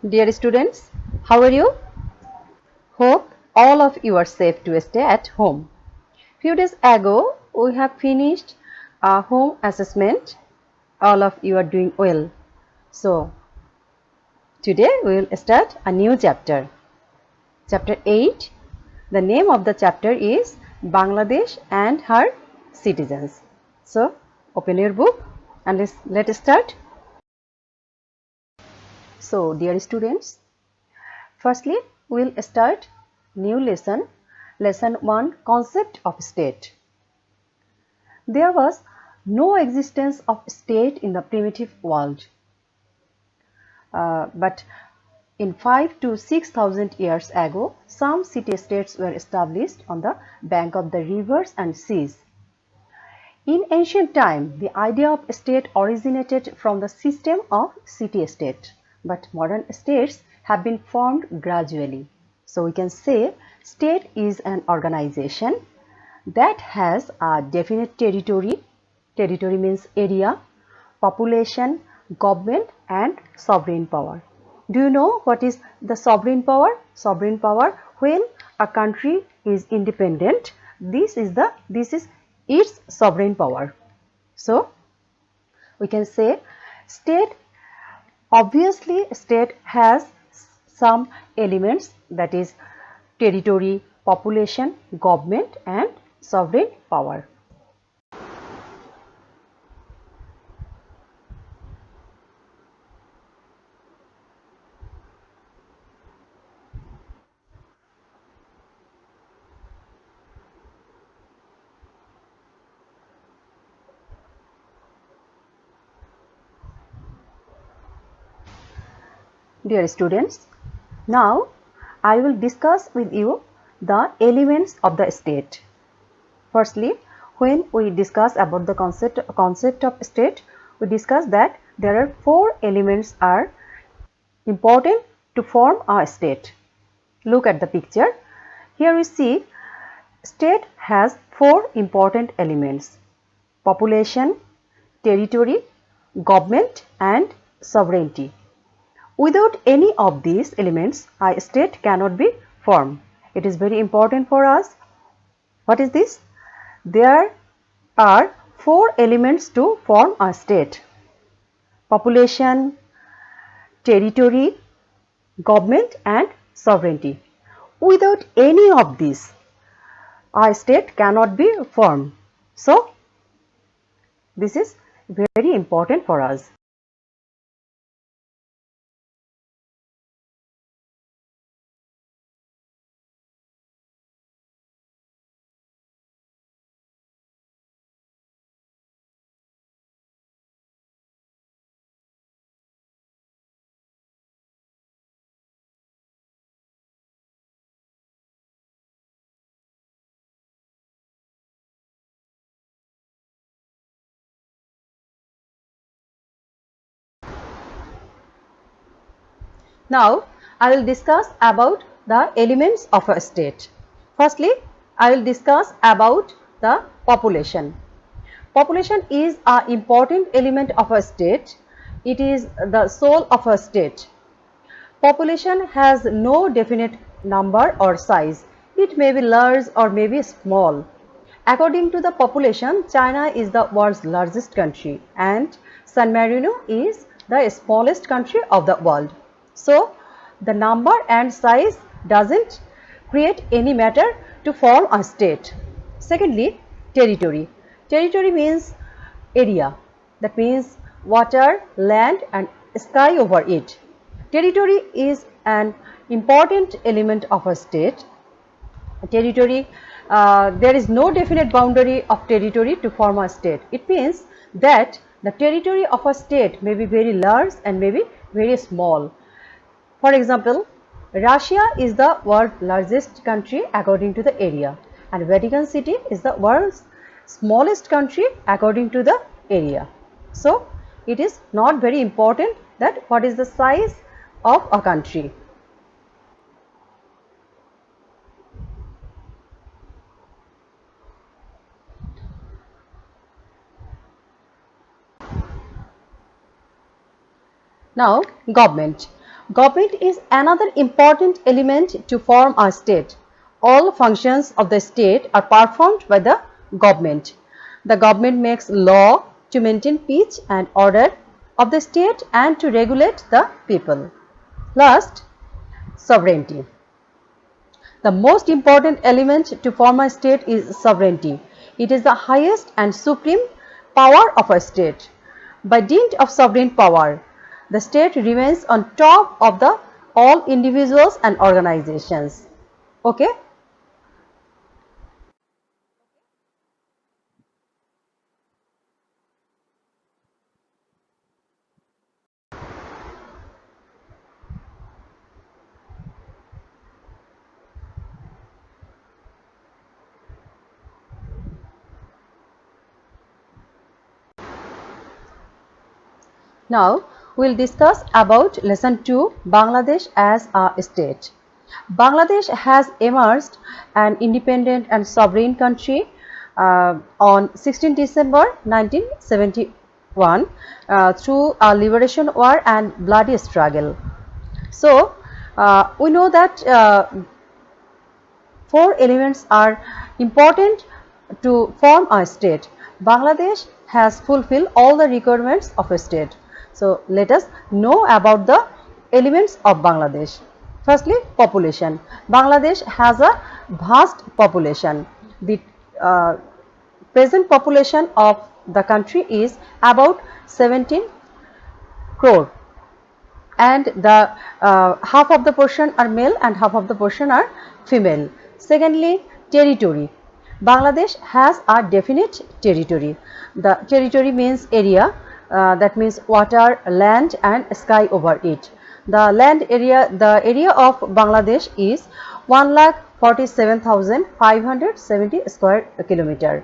Dear students, how are you? Hope all of you are safe to stay at home. Few days ago, we have finished a home assessment. All of you are doing well. So, today we will start a new chapter. Chapter 8. The name of the chapter is Bangladesh and her citizens. So, open your book and let's start. So, dear students, firstly, we'll start new lesson, lesson 1, concept of state. There was no existence of state in the primitive world, but in 5 to 6,000 years ago, some city-states were established on the bank of the rivers and seas. In ancient time, the idea of state originated from the system of city-state, but modern states have been formed gradually. So we can say state is an organization that has a definite territory. Territory means area, population, government and sovereign power. Do you know what is the sovereign power? Sovereign power, when a country is independent, this is its sovereign power. So we can say state, obviously state has some elements, that is territory, population, government and sovereign power. Dear students, now I will discuss with you the elements of the state. Firstly, when we discuss about the concept of state, we discuss that there are four elements are important to form a state. Look at the picture. Here we see state has four important elements: population, territory, government and sovereignty. Without any of these elements, a state cannot be formed. It is very important for us. What is this? There are four elements to form a state: population, territory, government and sovereignty. Without any of these, a state cannot be formed. So, this is very important for us. Now, I will discuss about the elements of a state. Firstly, I will discuss about the population. Population is an important element of a state. It is the soul of a state. Population has no definite number or size. It may be large or may be small. According to the population, China is the world's largest country and San Marino is the smallest country of the world. So, the number and size doesn't create any matter to form a state. Secondly, territory. Territory means area. That means water, land and sky over it. Territory is an important element of a state. Territory, there is no definite boundary of territory to form a state. It means that the territory of a state may be very large and may be very small. For example, Russia is the world's largest country according to the area, and Vatican City is the world's smallest country according to the area. So, it is not very important that what is the size of a country. Now, government. Government is another important element to form a state. All functions of the state are performed by the government. The government makes law to maintain peace and order of the state and to regulate the people. Last, sovereignty. The most important element to form a state is sovereignty. It is the highest and supreme power of a state. By dint of sovereign power, the state remains on top of the all individuals and organizations. Okay? Now, we will discuss about lesson 2, Bangladesh as a state. Bangladesh has emerged an independent and sovereign country on 16 December 1971 through a liberation war and bloody struggle. So, we know that four elements are important to form a state. Bangladesh has fulfilled all the requirements of a state. So, let us know about the elements of Bangladesh. Firstly, population. Bangladesh has a vast population. The present population of the country is about 17 crore, and the half of the portion are male and half of the portion are female. Secondly, territory. Bangladesh has a definite territory. The territory means area, that means water, land and sky over it. The area of Bangladesh is 1,47,570 square kilometer.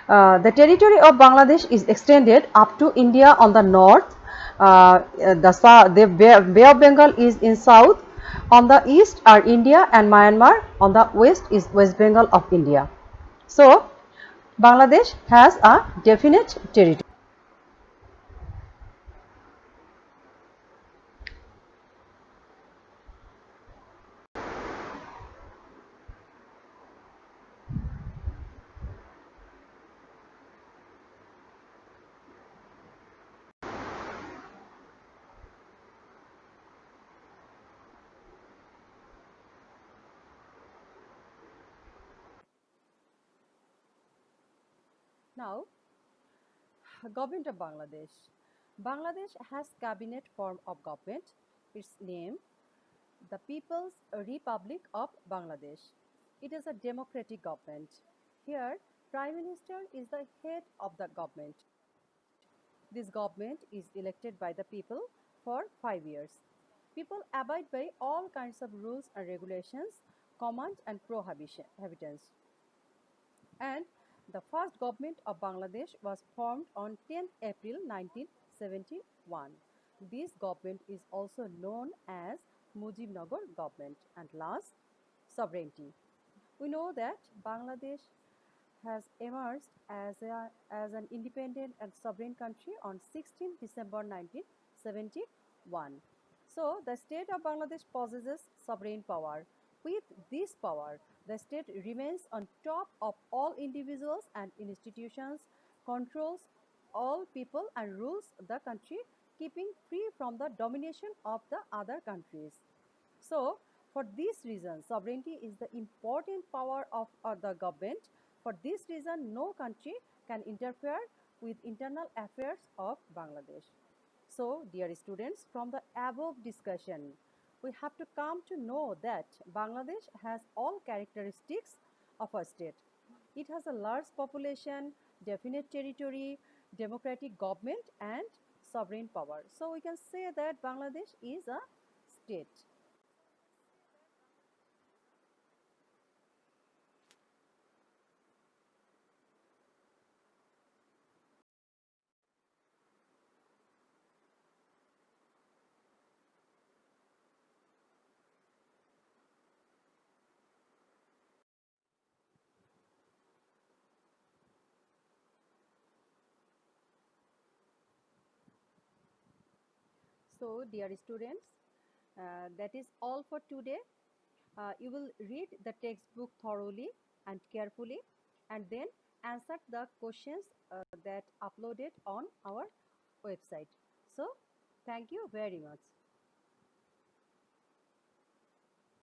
The territory of Bangladesh is extended up to India on the north. The Bay of Bengal is in south. On the east are India and Myanmar. On the west is West Bengal of India. So, Bangladesh has a definite territory. Now, Government of Bangladesh. Bangladesh has cabinet form of government. Its name, the People's Republic of Bangladesh. It is a democratic government. Here, Prime Minister is the head of the government. This government is elected by the people for 5 years. People abide by all kinds of rules and regulations, commands and prohibitions. And the first government of Bangladesh was formed on 10th April 1971. This government is also known as Mujibnagar government. And last, sovereignty. We know that Bangladesh has emerged as an independent and sovereign country on 16 December 1971. So, the state of Bangladesh possesses sovereign power. With this power, the state remains on top of all individuals and institutions, controls all people and rules the country, keeping free from the domination of the other countries. So, for this reason, sovereignty is the important power of the government. For this reason, no country can interfere with internal affairs of Bangladesh. So, dear students, from the above discussion, we have to come to know that Bangladesh has all characteristics of a state. It has a large population, definite territory, democratic government and sovereign power. So, we can say that Bangladesh is a state. So, dear students, That is all for today. You will read the textbook thoroughly and carefully, and then answer the questions that uploaded on our website. So, thank you very much.